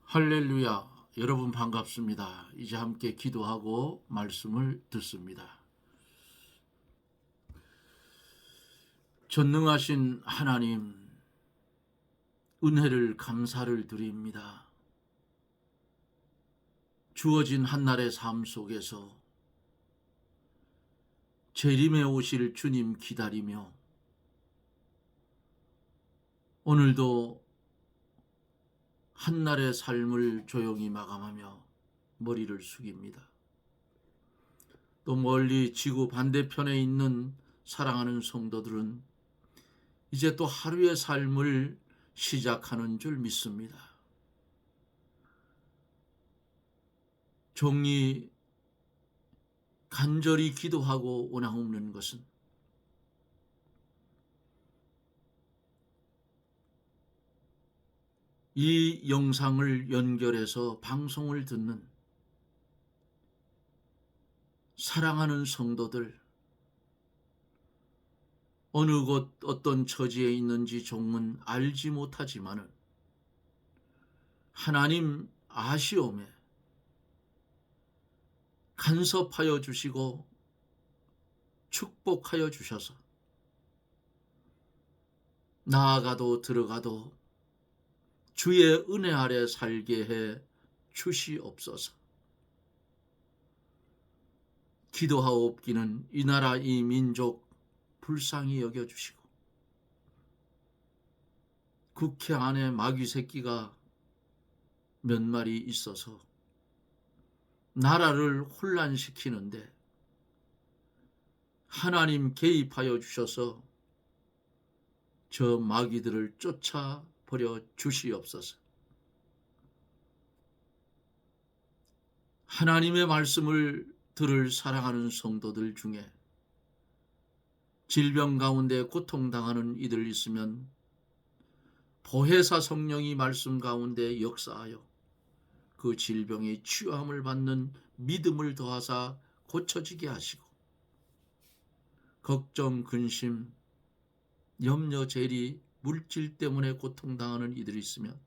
할렐루야. 여러분 반갑습니다. 이제 함께 기도하고 말씀을 듣습니다. 전능하신 하나님, 은혜를 감사를 드립니다. 주어진 한날의 삶 속에서 재림에 오실 주님 기다리며 오늘도 한날의 삶을 조용히 마감하며 머리를 숙입니다. 또 멀리 지구 반대편에 있는 사랑하는 성도들은 이제 또 하루의 삶을 시작하는 줄 믿습니다. 종이 간절히 기도하고 원하옵는 것은 이 영상을 연결해서 방송을 듣는 사랑하는 성도들, 어느 곳 어떤 처지에 있는지 종은 알지 못하지만은 하나님 아시오매 간섭하여 주시고 축복하여 주셔서 나아가도 들어가도 주의 은혜 아래 살게 해 주시옵소서. 기도하옵기는 이 나라 이 민족 불쌍히 여겨주시고 국회 안에 마귀 새끼가 몇 마리 있어서 나라를 혼란시키는데 하나님 개입하여 주셔서 저 마귀들을 쫓아버려 주시옵소서. 하나님의 말씀을 들을 사랑하는 성도들 중에 질병 가운데 고통당하는 이들 있으면 보혜사 성령이 말씀 가운데 역사하여 그 질병의 치유함을 받는 믿음을 더하사 고쳐지게 하시고 걱정, 근심, 염려, 재리, 물질 때문에 고통당하는 이들이 있으면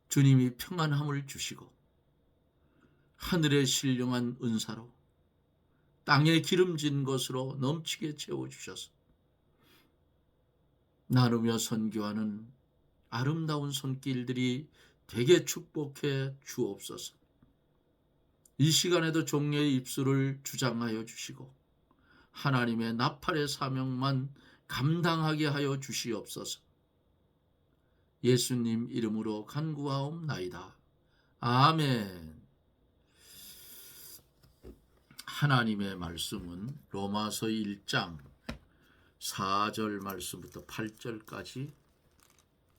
주님이 평안함을 주시고 하늘의 신령한 은사로 땅에 기름진 것으로 넘치게 채워주셔서 나누며 선교하는 아름다운 손길들이 되게 축복해 주옵소서. 이 시간에도 종려의 입술을 주장하여 주시고 하나님의 나팔의 사명만 감당하게 하여 주시옵소서. 예수님 이름으로 간구하옵나이다. 아멘. 하나님의 말씀은 로마서 1장 4절 말씀부터 8절까지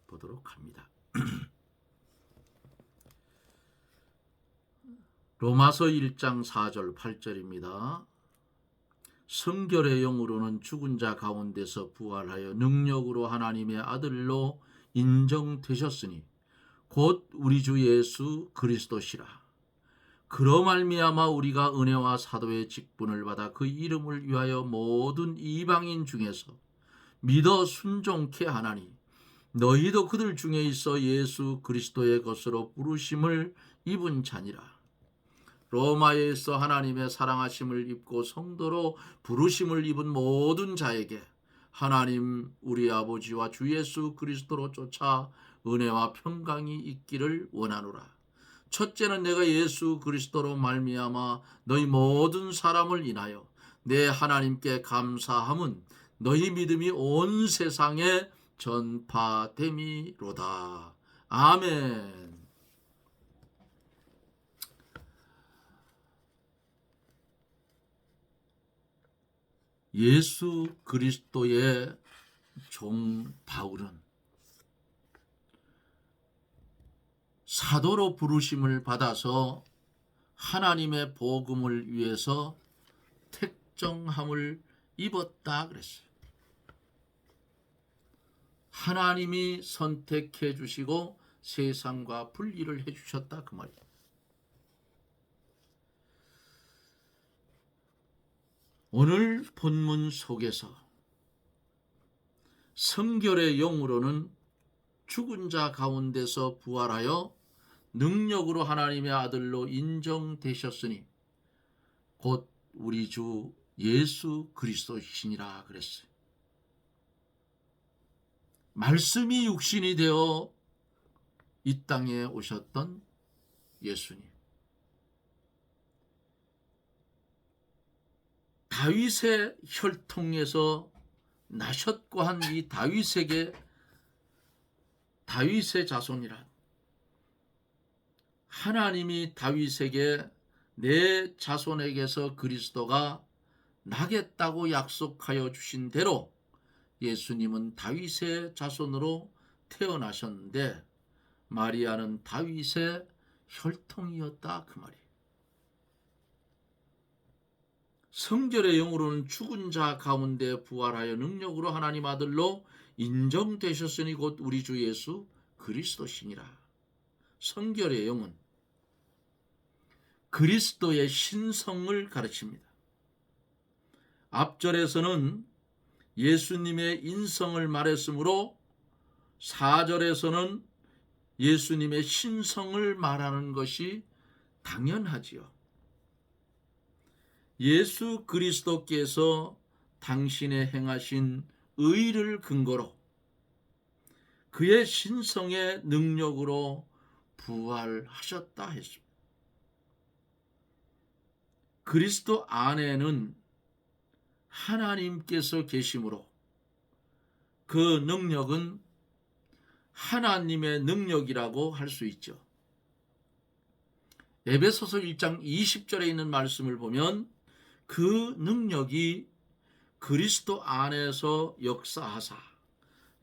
보도록 합니다. 로마서 1장 4절 8절입니다. 성결의 영으로는 죽은 자 가운데서 부활하여 능력으로 하나님의 아들로 인정되셨으니 곧 우리 주 예수 그리스도시라. 그로 말미암아 우리가 은혜와 사도의 직분을 받아 그 이름을 위하여 모든 이방인 중에서 믿어 순종케 하나니 너희도 그들 중에 있어 예수 그리스도의 것으로 부르심을 입은 자니라. 로마에서 하나님의 사랑하심을 입고 성도로 부르심을 입은 모든 자에게 하나님 우리 아버지와 주 예수 그리스도로 쫓아 은혜와 평강이 있기를 원하노라. 첫째는 내가 예수 그리스도로 말미암아 너희 모든 사람을 인하여 내 하나님께 감사함은 너희 믿음이 온 세상에 전파됨이로다. 아멘. 예수 그리스도의 종 바울은 사도로 부르심을 받아서 하나님의 복음을 위해서 택정함을 입었다 그랬어요. 하나님이 선택해 주시고 세상과 분리를 해 주셨다 그 말이에요. 오늘 본문 속에서 성결의 영으로는 죽은 자 가운데서 부활하여 능력으로 하나님의 아들로 인정되셨으니 곧 우리 주 예수 그리스도시니라 그랬어요. 말씀이 육신이 되어 이 땅에 오셨던 예수님. 다윗의 혈통에서 나셨고 한 이 다윗의 자손이란, 하나님이 다윗에게 내 자손에게서 그리스도가 나겠다고 약속하여 주신 대로 예수님은 다윗의 자손으로 태어나셨는데 마리아는 다윗의 혈통이었다 그 말이에요. 성결의 영으로는 죽은 자 가운데 부활하여 능력으로 하나님 아들로 인정되셨으니 곧 우리 주 예수 그리스도시니라. 성결의 영은 그리스도의 신성을 가르칩니다. 앞절에서는 예수님의 인성을 말했으므로 4절에서는 예수님의 신성을 말하는 것이 당연하지요. 예수 그리스도께서 당신의 행하신 의를 근거로 그의 신성의 능력으로 부활하셨다 했습니다. 그리스도 안에는 하나님께서 계심으로 그 능력은 하나님의 능력이라고 할 수 있죠. 에베소서 1장 20절에 있는 말씀을 보면 그 능력이 그리스도 안에서 역사하사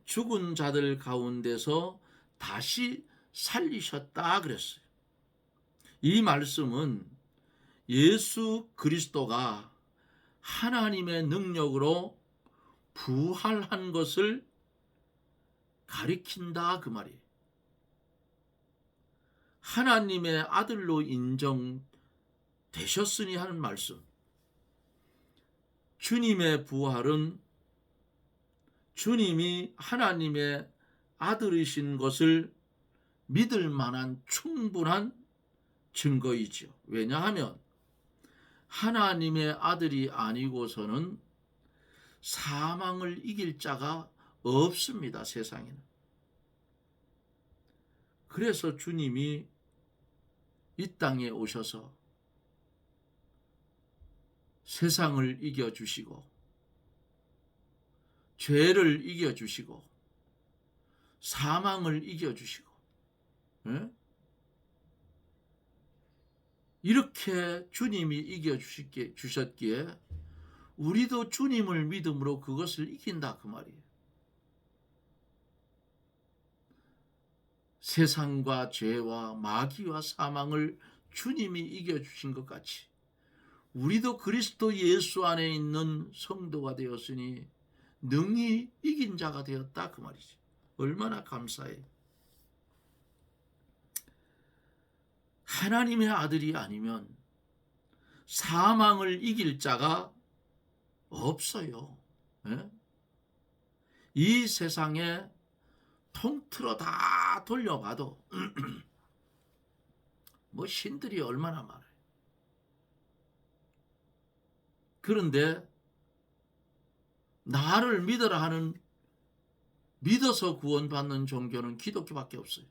죽은 자들 가운데서 다시 살리셨다 그랬어요. 이 말씀은 예수 그리스도가 하나님의 능력으로 부활한 것을 가리킨다 그 말이에요. 하나님의 아들로 인정되셨으니 하는 말씀. 주님의 부활은 주님이 하나님의 아들이신 것을 믿을 만한 충분한 증거이지요. 왜냐하면 하나님의 아들이 아니고서는 사망을 이길 자가 없습니다. 세상에는. 그래서 주님이 이 땅에 오셔서 세상을 이겨주시고 죄를 이겨주시고 사망을 이겨주시고 이렇게 주님이 이겨주셨기에 우리도 주님을 믿음으로 그것을 이긴다 그 말이에요. 세상과 죄와 마귀와 사망을 주님이 이겨주신 것 같이 우리도 그리스도 예수 안에 있는 성도가 되었으니 능히 이긴 자가 되었다 그 말이지. 얼마나 감사해요. 하나님의 아들이 아니면 사망을 이길 자가 없어요. 이 세상에 통틀어 다 돌려봐도 뭐 신들이 얼마나 많아요. 그런데 나를 믿어라 하는, 믿어서 구원받는 종교는 기독교밖에 없어요.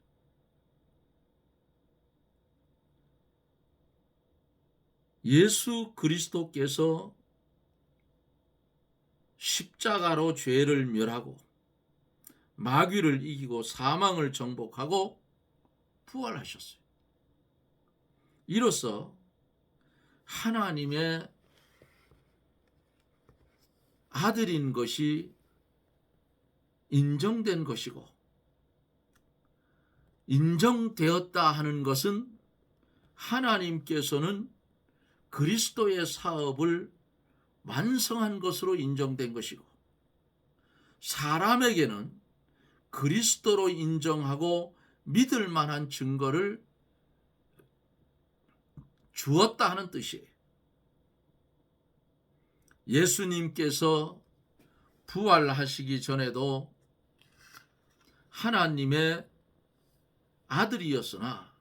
예수 그리스도께서 십자가로 죄를 멸하고 마귀를 이기고 사망을 정복하고 부활하셨어요. 이로써 하나님의 아들인 것이 인정된 것이고, 인정되었다 하는 것은 하나님께서는 그리스도의 사업을 완성한 것으로 인정된 것이고, 사람에게는 그리스도로 인정하고 믿을 만한 증거를 주었다 하는 뜻이에요. 예수님께서 부활하시기 전에도 하나님의 아들이었으나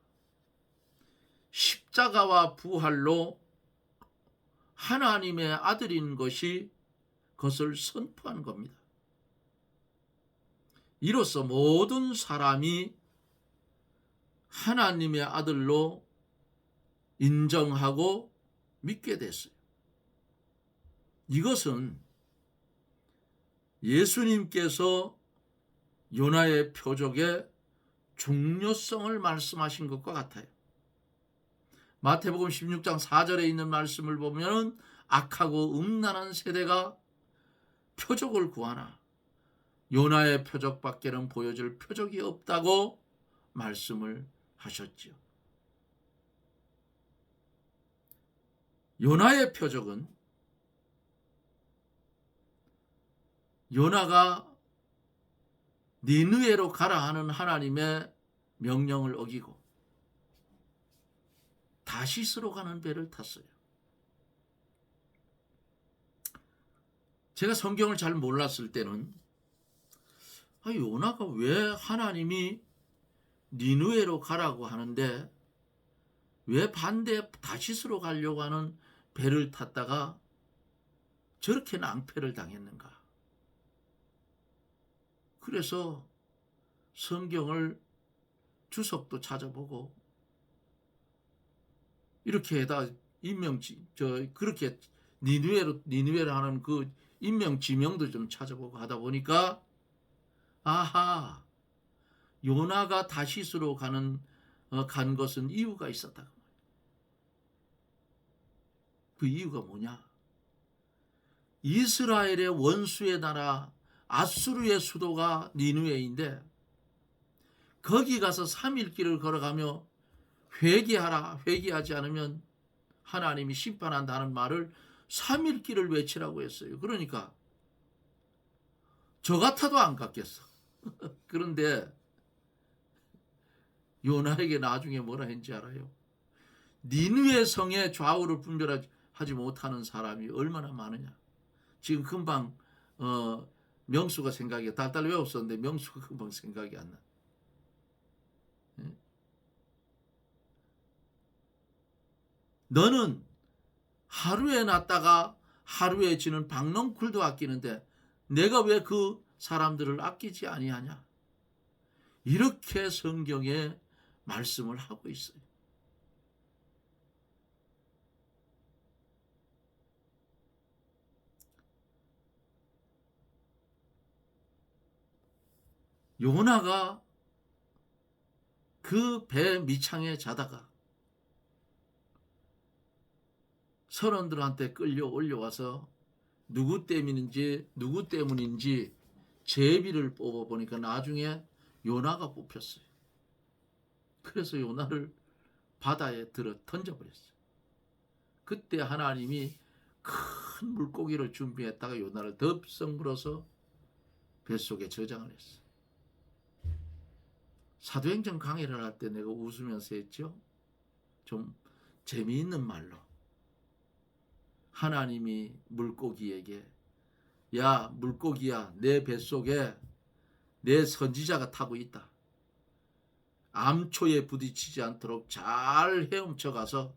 십자가와 부활로 하나님의 아들인 것이 그것을 선포한 겁니다. 이로써 모든 사람이 하나님의 아들로 인정하고 믿게 됐어요. 이것은 예수님께서 요나의 표적의 중요성을 말씀하신 것과 같아요. 마태복음 16장 4절에 있는 말씀을 보면 악하고 음란한 세대가 표적을 구하나 요나의 표적밖에는 보여줄 표적이 없다고 말씀을 하셨지요. 요나의 표적은 요나가 니느웨로 가라 하는 하나님의 명령을 어기고 다시스로 가는 배를 탔어요. 제가 성경을 잘 몰랐을 때는 요나가 왜 하나님이 니느웨로 가라고 하는데 왜 반대 다시스로 가려고 하는 배를 탔다가 저렇게 낭패를 당했는가? 그래서 성경을 주석도 찾아보고 이렇게 해다 그렇게 니느웨로 하는 그 인명 지명도 좀 찾아보고 하다 보니까 아하, 요나가 다시스로 간 것은 이유가 있었다. 그 이유가 뭐냐? 이스라엘의 원수의 나라 아수르의 수도가 니느웨인데 거기 가서 3일 길을 걸어가며 회개하라, 회개하지 않으면 하나님이 심판한다는 말을 3일 길을 외치라고 했어요. 그러니까 저 같아도 안 갔겠어. 그런데 요나에게 나중에 뭐라 했는지 알아요? 니느웨 성의 좌우를 분별하지 못하는 사람이 얼마나 많으냐. 지금 금방 명수가 생각이 달달 외웠었는데 명수가 금방 생각이 안 나. 너는 하루에 났다가 하루에 지는 박넝쿨도 아끼는데 내가 왜 그 사람들을 아끼지 아니하냐? 이렇게 성경에 말씀을 하고 있어요. 요나가 그 배 밑창에 자다가 선원들한테 끌려 올려와서 누구 때문인지 제비를 뽑아보니까 나중에 요나가 뽑혔어요. 그래서 요나를 바다에 들어 던져버렸어요. 그때 하나님이 큰 물고기를 준비했다가 요나를 덥석 물어서 뱃속에 저장을 했어요. 사도행전 강의를 할 때 내가 웃으면서 했죠. 좀 재미있는 말로 하나님이 물고기에게 야 물고기야 내 뱃속에 내 선지자가 타고 있다. 암초에 부딪히지 않도록 잘 헤엄쳐 가서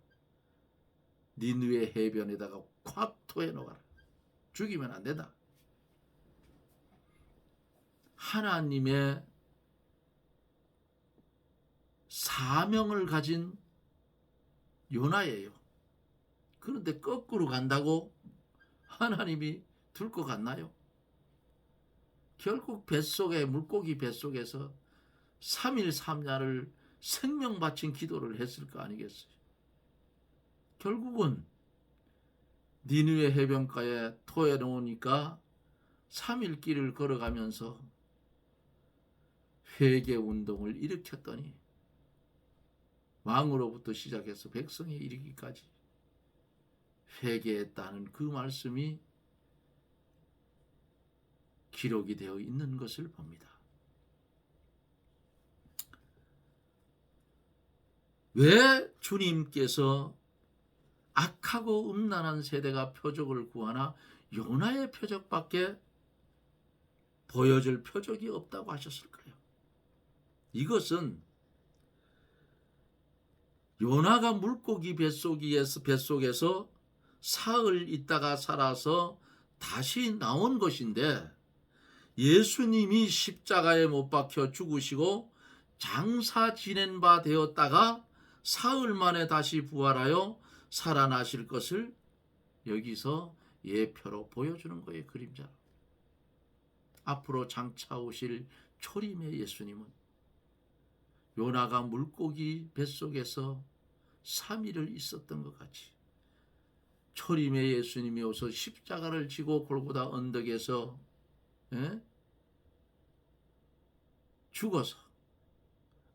니느웨 해변에다가 콱 토해 놓아라. 죽이면 안 된다. 하나님의 사명을 가진 요나예요. 그런데 거꾸로 간다고 하나님이 둘 것 같나요? 결국 물고기 뱃속에서 3일 3야를 생명 바친 기도를 했을 거 아니겠어요? 결국은 니느웨 해변가에 토해 놓으니까 3일 길을 걸어가면서 회개 운동을 일으켰더니 왕으로부터 시작해서 백성에 이르기까지 회개했다는 그 말씀이 기록이 되어 있는 것을 봅니다. 왜 주님께서 악하고 음란한 세대가 표적을 구하나 요나의 표적밖에 보여줄 표적이 없다고 하셨을까요? 이것은 요나가 물고기 뱃속에서 사흘 있다가 살아서 다시 나온 것인데, 예수님이 십자가에 못 박혀 죽으시고 장사 지낸 바 되었다가 사흘 만에 다시 부활하여 살아나실 것을 여기서 예표로 보여주는 거예요. 그림자로. 앞으로 장차 오실 초림의 예수님은 요나가 물고기 뱃속에서 3일을 있었던 것 같이 초림의 예수님이 오서 십자가를 지고 골고다 언덕에서 죽어서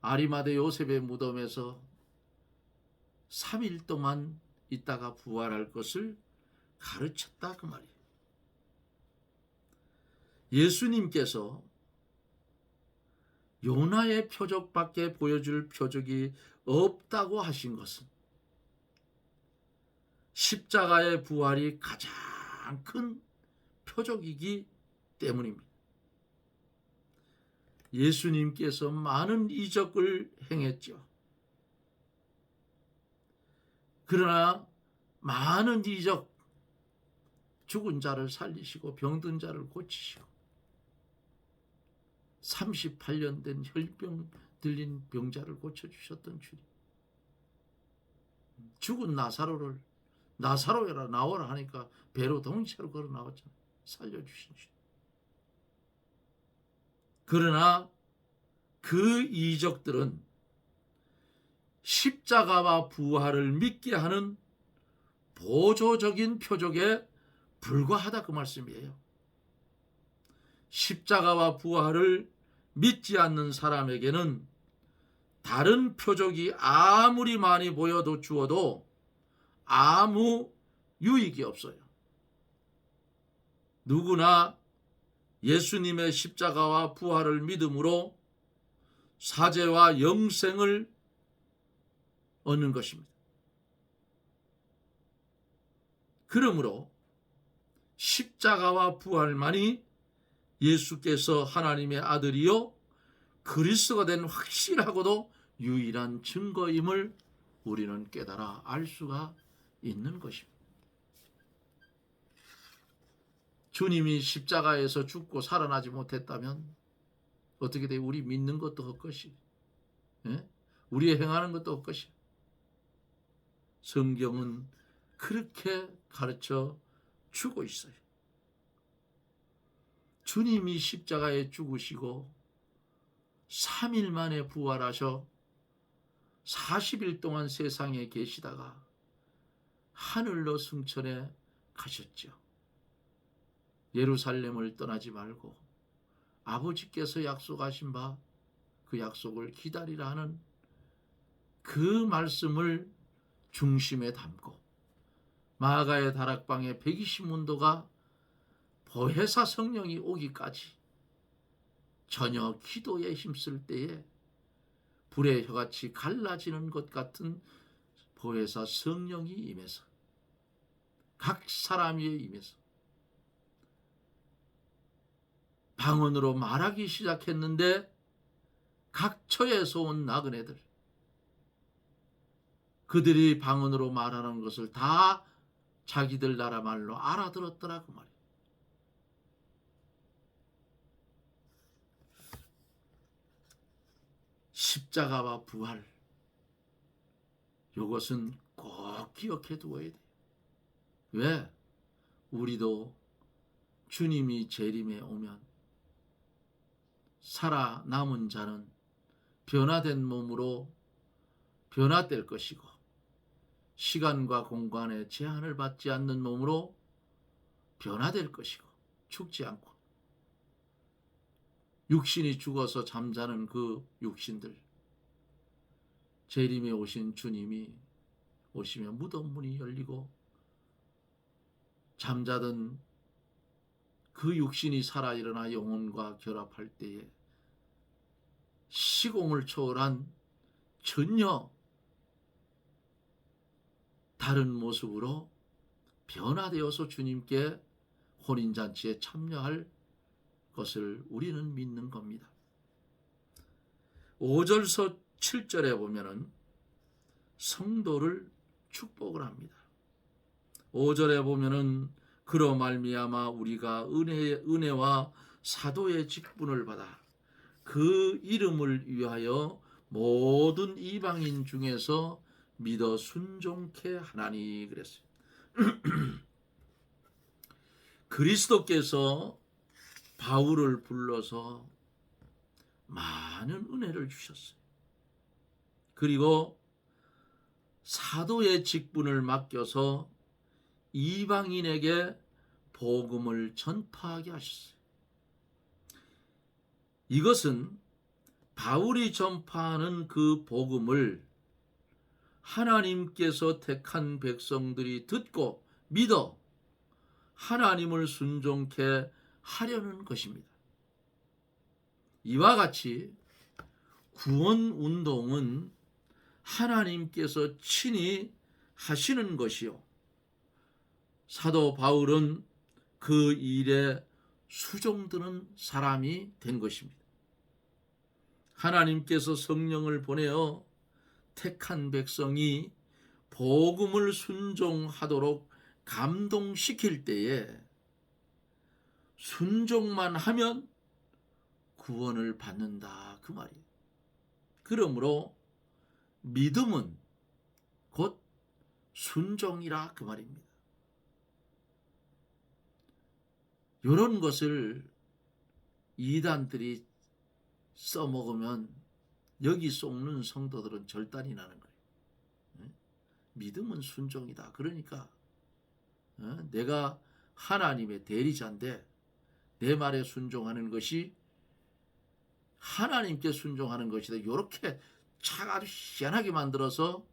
아리마대 요셉의 무덤에서 3일 동안 있다가 부활할 것을 가르쳤다 그 말이에요. 예수님께서 요나의 표적밖에 보여줄 표적이 없다고 하신 것은 십자가의 부활이 가장 큰 표적이기 때문입니다. 예수님께서 많은 이적을 행했죠. 그러나 많은 이적, 죽은 자를 살리시고 병든 자를 고치시고 38년 된 혈병 들린 병자를 고쳐주셨던 주님, 죽은 나사로라 나오라 하니까 배로 동시로 걸어 나왔잖아요. 살려주신 주님. 그러나 그 이적들은 십자가와 부활을 믿게 하는 보조적인 표적에 불과하다 그 말씀이에요. 십자가와 부활을 믿지 않는 사람에게는 다른 표적이 아무리 많이 보여도 주어도 아무 유익이 없어요. 누구나 예수님의 십자가와 부활을 믿음으로 사죄와 영생을 얻는 것입니다. 그러므로 십자가와 부활만이 예수께서 하나님의 아들이요 그리스도가 된 확실하고도 유일한 증거임을 우리는 깨달아 알 수가 있는 것입니다. 주님이 십자가에서 죽고 살아나지 못했다면 어떻게 돼요? 우리 믿는 것도 헛것이, 우리 행하는 것도 헛것이. 성경은 그렇게 가르쳐 주고 있어요. 주님이 십자가에 죽으시고 3일 만에 부활하셔 40일 동안 세상에 계시다가 하늘로 승천해 가셨죠. 예루살렘을 떠나지 말고 아버지께서 약속하신 바 그 약속을 기다리라 하는 그 말씀을 중심에 담고 마가의 다락방에 120문도가 보혜사 성령이 오기까지 전혀 기도에 힘쓸 때에 불의 혀같이 갈라지는 것 같은 보혜사 성령이 임해서 각 사람 위에 임해서 방언으로 말하기 시작했는데 각처에서 온 나그네들, 그들이 방언으로 말하는 것을 다 자기들 나라 말로 알아들었더라 그 말이에요. 십자가와 부활, 이것은 꼭 기억해 두어야 돼요. 왜? 우리도 주님이 재림에 오면 살아남은 자는 변화된 몸으로 변화될 것이고 시간과 공간에 제한을 받지 않는 몸으로 변화될 것이고 죽지 않고 육신이 죽어서 잠자는 그 육신들, 재림에 오신 주님이 오시면 무덤 문이 열리고 잠자던 그 육신이 살아 일어나 영혼과 결합할 때에 시공을 초월한 전혀 다른 모습으로 변화되어서 주님께 혼인잔치에 참여할 것을 우리는 믿는 겁니다. 5절서 7절에 보면은 성도를 축복을 합니다. 5절에 보면은 그로 말미암아 우리가 은혜와 사도의 직분을 받아 그 이름을 위하여 모든 이방인 중에서 믿어 순종케 하나니 그랬어요. 그리스도께서 바울을 불러서 많은 은혜를 주셨어요. 그리고 사도의 직분을 맡겨서 이방인에게 복음을 전파하게 하셨어요. 이것은 바울이 전파하는 그 복음을 하나님께서 택한 백성들이 듣고 믿어 하나님을 순종케 하려는 것입니다. 이와 같이 구원 운동은 하나님께서 친히 하시는 것이요, 사도 바울은 그 일에 수종드는 사람이 된 것입니다. 하나님께서 성령을 보내어 택한 백성이 복음을 순종하도록 감동시킬 때에 순종만 하면 구원을 받는다 그 말이에요. 그러므로 믿음은 곧 순종이라 그 말입니다. 이런 것을 이단들이 써먹으면 여기 속는 성도들은 절단이 나는 거예요. 믿음은 순종이다. 그러니까 내가 하나님의 대리자인데 내 말에 순종하는 것이 하나님께 순종하는 것이다. 이렇게 아주 희한하게 만들어서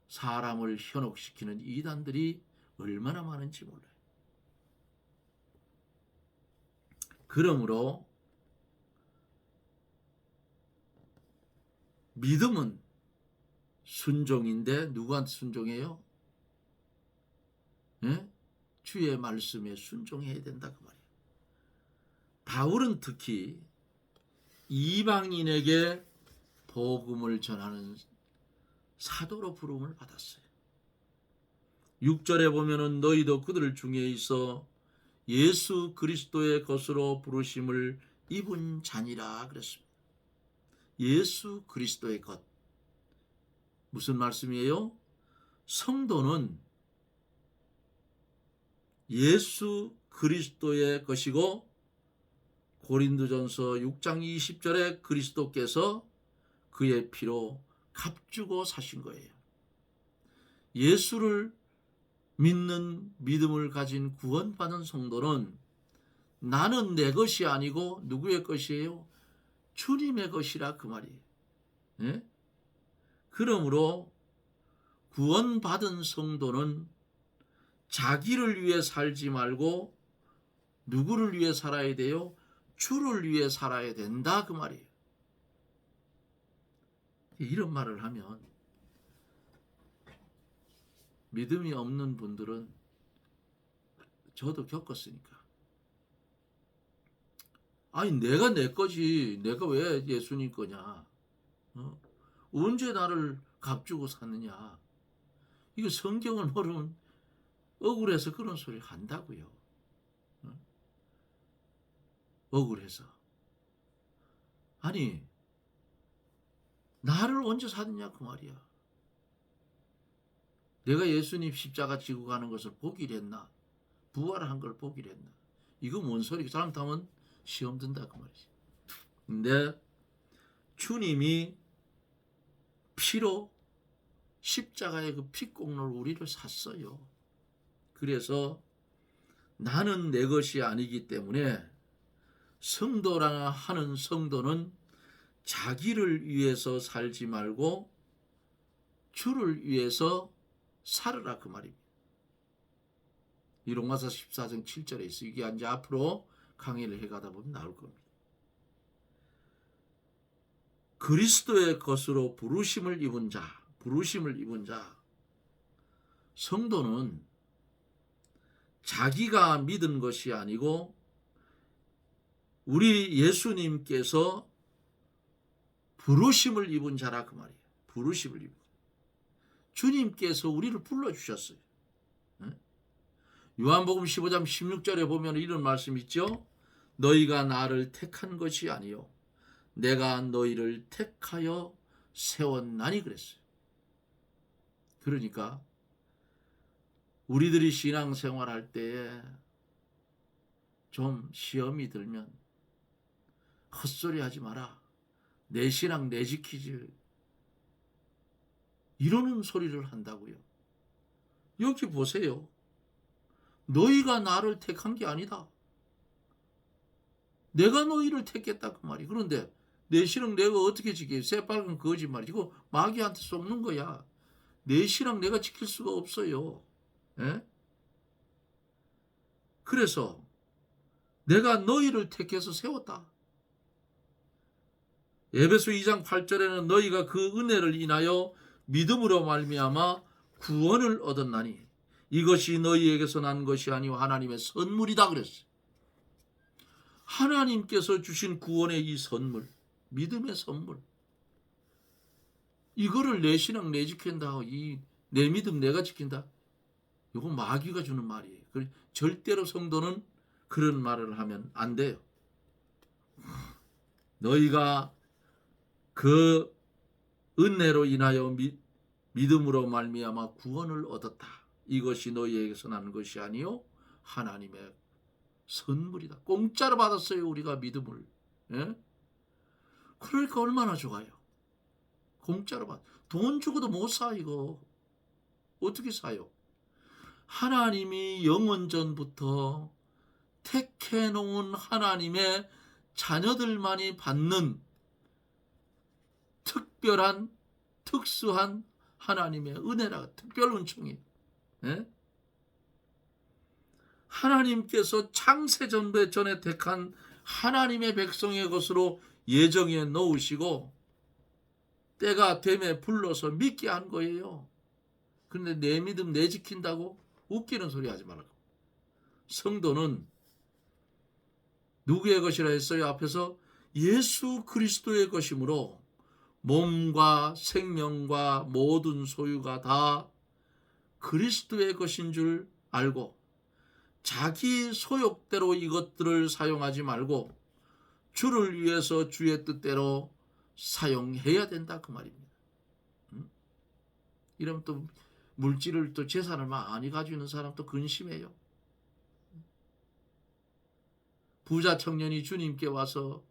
사람을 현혹시키는 이단들이 얼마나 많은지 몰라요. 그러므로 믿음은 순종인데 누구한테 순종해요? 주의 말씀에 순종해야 된다 그 말이에요. 바울은 특히 이방인에게 복음을 전하는 사도로 부름을 받았어요. 6절에 보면은 너희도 그들 중에 있어 예수 그리스도의 것으로 부르심을 입은 자니라 그랬습니다. 예수 그리스도의 것. 무슨 말씀이에요? 성도는 예수 그리스도의 것이고 고린도전서 6장 20절에 그리스도께서 그의 피로 값주고 사신 거예요. 예수를 믿는 믿음을 가진 구원받은 성도는 나는 내 것이 아니고 누구의 것이에요? 주님의 것이라 그 말이에요. 예? 그러므로 구원받은 성도는 자기를 위해 살지 말고 누구를 위해 살아야 돼요? 주를 위해 살아야 된다 그 말이에요. 이런 말을 하면 믿음이 없는 분들은 저도 겪었으니까 아니 내가 내 거지 내가 왜 예수님 거냐, 언제 나를 값주고 샀느냐, 이거 성경을 모르면 억울해서 그런 소리 한다고요. 억울해서. 아니 나를 언제 샀느냐 그 말이야. 내가 예수님 십자가 지고 가는 것을 보기를 했나, 부활한 걸 보기를 했나, 이거 뭔 소리. 잘못하면 시험 든다 그 말이지. 근데 주님이 피로 십자가의 그 피공로를 우리를 샀어요. 그래서 나는 내 것이 아니기 때문에 성도라 하는 성도는 자기를 위해서 살지 말고 주를 위해서 살으라 그 말입니다. 이 로마서 14장 7절에 있어. 이게 이제 앞으로 강의를 해가다 보면 나올 겁니다. 그리스도의 것으로 부르심을 입은 자, 성도는 자기가 믿은 것이 아니고 우리 예수님께서 부르심을 입은 자라 그 말이에요. 부르심을 입은 자. 주님께서 우리를 불러주셨어요. 요한복음 15장 16절에 보면 이런 말씀 있죠. 너희가 나를 택한 것이 아니요 내가 너희를 택하여 세웠나니 그랬어요. 그러니까 우리들이 신앙생활할 때에 좀 시험이 들면 헛소리 하지 마라. 내 신앙 내 지키지. 이러는 소리를 한다고요. 여기 보세요. 너희가 나를 택한 게 아니다. 내가 너희를 택했다 그 말이. 그런데 내 신앙 내가 어떻게 지켜? 새빨간 거짓말이지. 이거 마귀한테 속는 거야. 내 신앙 내가 지킬 수가 없어요. 예? 그래서 내가 너희를 택해서 세웠다. 에베소 2장 8절에는 너희가 그 은혜를 인하여 믿음으로 말미암아 구원을 얻었나니 이것이 너희에게서 난 것이 아니오 하나님의 선물이다 그랬어요. 하나님께서 주신 구원의 이 선물, 믿음의 선물, 이거를 내 신앙 내 지킨다, 내 믿음 내가 지킨다, 이거 마귀가 주는 말이에요. 절대로 성도는 그런 말을 하면 안 돼요. 너희가 그 은혜로 인하여 믿음으로 말미암아 구원을 얻었다. 이것이 너희에게서 난 것이 아니요 하나님의 선물이다. 공짜로 받았어요. 우리가 믿음을. 예? 그러니까 얼마나 좋아요. 공짜로 받. 돈 주고도 못 사 이거. 어떻게 사요? 하나님이 영원전부터 택해 놓은 하나님의 자녀들만이 받는 특별한 특수한 하나님의 은혜라 특별 은총이에요. 예? 하나님께서 창세전부에 전에 택한 하나님의 백성의 것으로 예정해 놓으시고 때가 됨에 불러서 믿게 한 거예요. 그런데 내 믿음 내 지킨다고 웃기는 소리 하지 말라고. 성도는 누구의 것이라 했어요? 앞에서 예수 그리스도의 것이므로 몸과 생명과 모든 소유가 다 그리스도의 것인 줄 알고 자기 소욕대로 이것들을 사용하지 말고 주를 위해서 주의 뜻대로 사용해야 된다 그 말입니다. 이러면 또 물질을 또 재산을 많이 가지고 있는 사람 또 근심해요. 부자 청년이 주님께 와서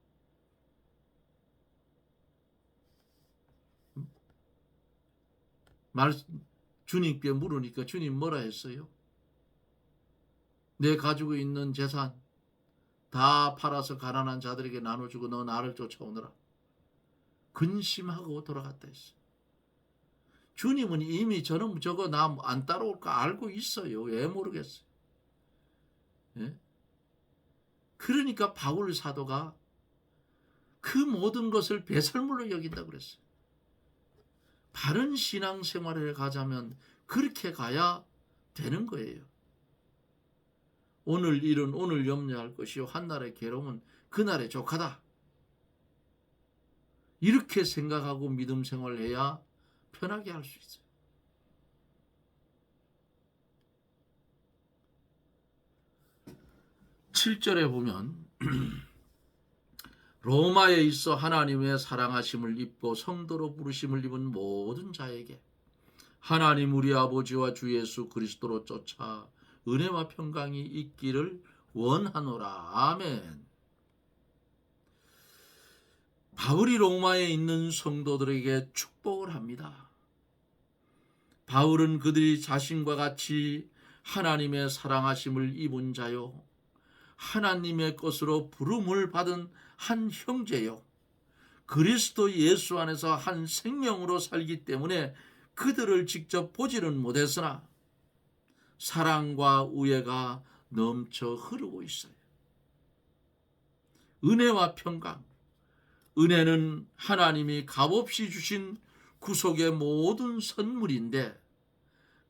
주님께 물으니까 주님 뭐라 했어요? 내 가지고 있는 재산 다 팔아서 가난한 자들에게 나눠주고 너 나를 쫓아오너라. 근심하고 돌아갔다 했어요. 주님은 이미 저는 저거 나 안 따라올까 알고 있어요. 왜 모르겠어요. 예? 그러니까 바울 사도가 그 모든 것을 배설물로 여긴다고 그랬어요. 바른 신앙생활을 가자면 그렇게 가야 되는 거예요. 오늘 일은 오늘 염려할 것이요 한날의 괴로움은 그날의 족하다. 이렇게 생각하고 믿음 생활을 해야 편하게 할 수 있어요. (7절에) 보면 로마에 있어 하나님의 사랑하심을 입고 성도로 부르심을 입은 모든 자에게 하나님 우리 아버지와 주 예수 그리스도로 쫓아 은혜와 평강이 있기를 원하노라. 아멘. 바울이 로마에 있는 성도들에게 축복을 합니다. 바울은 그들이 자신과 같이 하나님의 사랑하심을 입은 자요 하나님의 것으로 부름을 받은 한 형제요 그리스도 예수 안에서 한 생명으로 살기 때문에 그들을 직접 보지는 못했으나 사랑과 우애가 넘쳐 흐르고 있어요. 은혜와 평강, 은혜는 하나님이 값없이 주신 구속의 모든 선물인데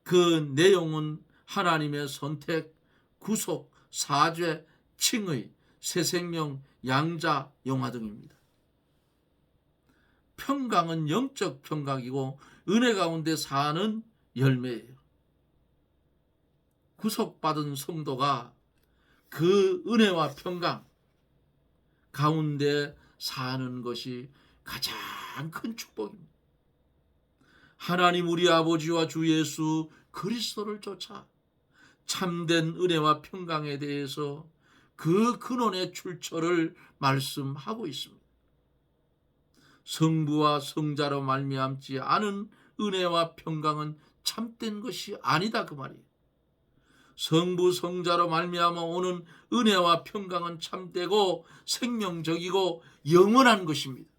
그 내용은 하나님의 선택, 구속, 사죄, 칭의, 새 생명, 양자, 영화 등입니다. 평강은 영적 평강이고 은혜 가운데 사는 열매예요. 구속받은 성도가 그 은혜와 평강 가운데 사는 것이 가장 큰 축복입니다. 하나님 우리 아버지와 주 예수 그리스도를 쫓아 참된 은혜와 평강에 대해서 그 근원의 출처를 말씀하고 있습니다. 성부와 성자로 말미암지 않은 은혜와 평강은 참된 것이 아니다 그 말이에요. 성부 성자로 말미암아 오는 은혜와 평강은 참되고 생명적이고 영원한 것입니다.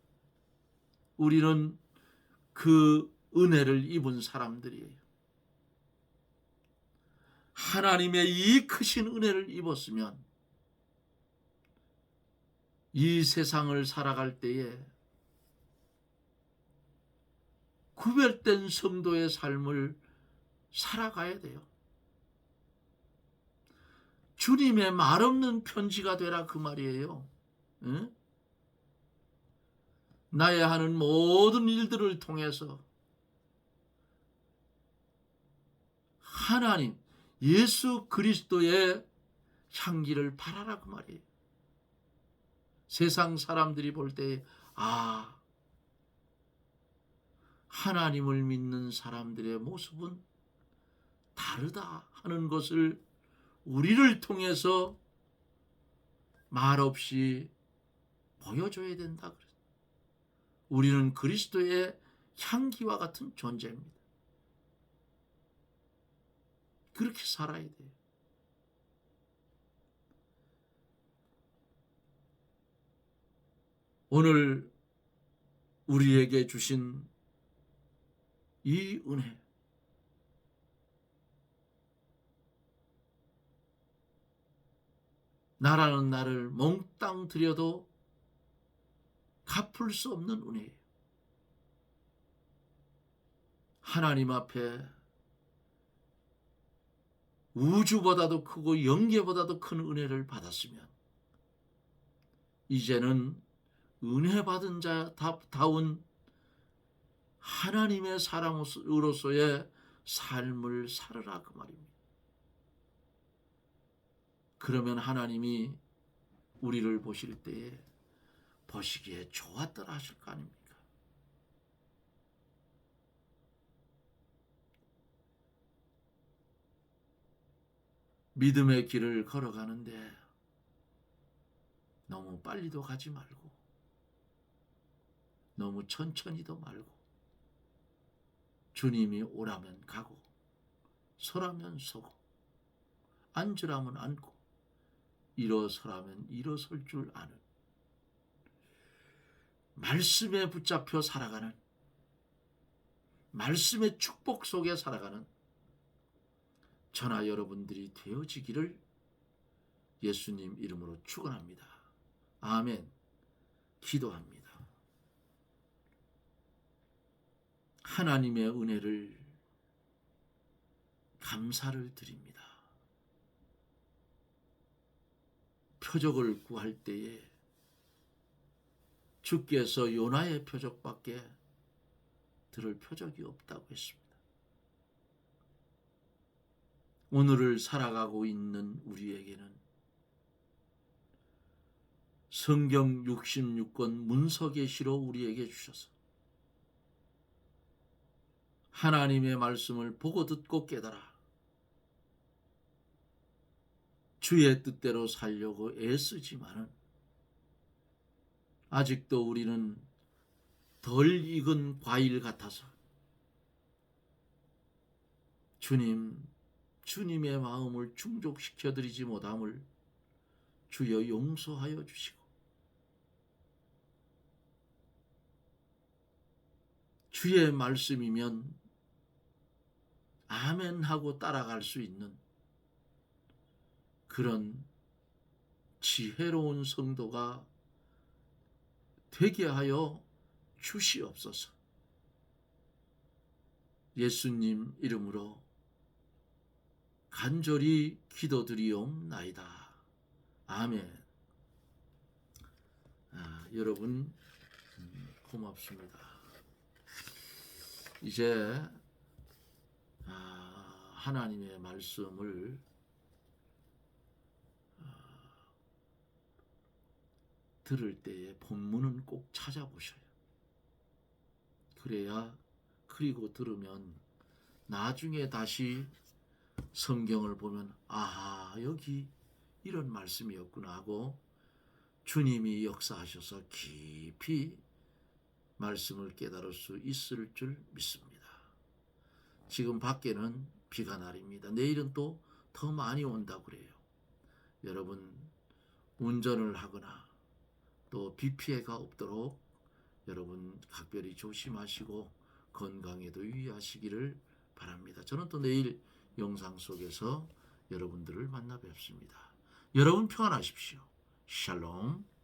우리는 그 은혜를 입은 사람들이에요. 하나님의 이 크신 은혜를 입었으면 이 세상을 살아갈 때에 구별된 성도의 삶을 살아가야 돼요. 주님의 말없는 편지가 되라 그 말이에요. 응? 나의 하는 모든 일들을 통해서 하나님 예수 그리스도의 향기를 발하라 그 말이에요. 세상 사람들이 볼 때 하나님을 믿는 사람들의 모습은 다르다 하는 것을 우리를 통해서 말없이 보여줘야 된다. 우리는 그리스도의 향기와 같은 존재입니다. 그렇게 살아야 돼요. 오늘 우리에게 주신 이 은혜, 나라는 나를 몽땅 들여도 갚을 수 없는 은혜예요. 하나님 앞에 우주보다도 크고 영계보다도 큰 은혜를 받았으면 이제는 은혜 받은 자다운 하나님의 사람으로서의 삶을 살으라 그 말입니다. 그러면 하나님이 우리를 보실 때에 보시기에 좋았더라 하실 거 아닙니까? 믿음의 길을 걸어가는데 너무 빨리도 가지 말고 너무 천천히도 말고 주님이 오라면 가고 서라면 서고 앉으라면 앉고 일어서라면 일어설 줄 아는 말씀에 붙잡혀 살아가는 말씀의 축복 속에 살아가는 저나 여러분들이 되어지기를 예수님 이름으로 축원합니다. 아멘. 기도합니다. 하나님의 은혜를 감사를 드립니다. 표적을 구할 때에 주께서 요나의 표적밖에 들을 표적이 없다고 했습니다. 오늘을 살아가고 있는 우리에게는 성경 66권 문서계시로 우리에게 주셔서 하나님의 말씀을 보고 듣고 깨달아 주의 뜻대로 살려고 애쓰지만은 아직도 우리는 덜 익은 과일 같아서 주님의 마음을 충족시켜드리지 못함을 주여 용서하여 주시고 주의 말씀이면 아멘 하고 따라갈 수 있는 그런 지혜로운 성도가 되게 하여 주시옵소서. 예수님 이름으로 간절히 기도드리옵나이다. 아멘. 여러분 고맙습니다. 이제 하나님의 말씀을 들을 때에 본문은 꼭 찾아보셔요. 그래야 그리고 들으면 나중에 다시 성경을 보면 아하 여기 이런 말씀이었구나 하고 주님이 역사하셔서 깊이 말씀을 깨달을 수 있을 줄 믿습니다. 지금 밖에는 비가 날입니다. 내일은 또 더 많이 온다고 그래요. 여러분 운전을 하거나 또 비 피해가 없도록 여러분 각별히 조심하시고 건강에도 유의하시기를 바랍니다. 저는 또 내일 영상 속에서 여러분들을 만나 뵙습니다. 여러분 평안하십시오. 샬롬.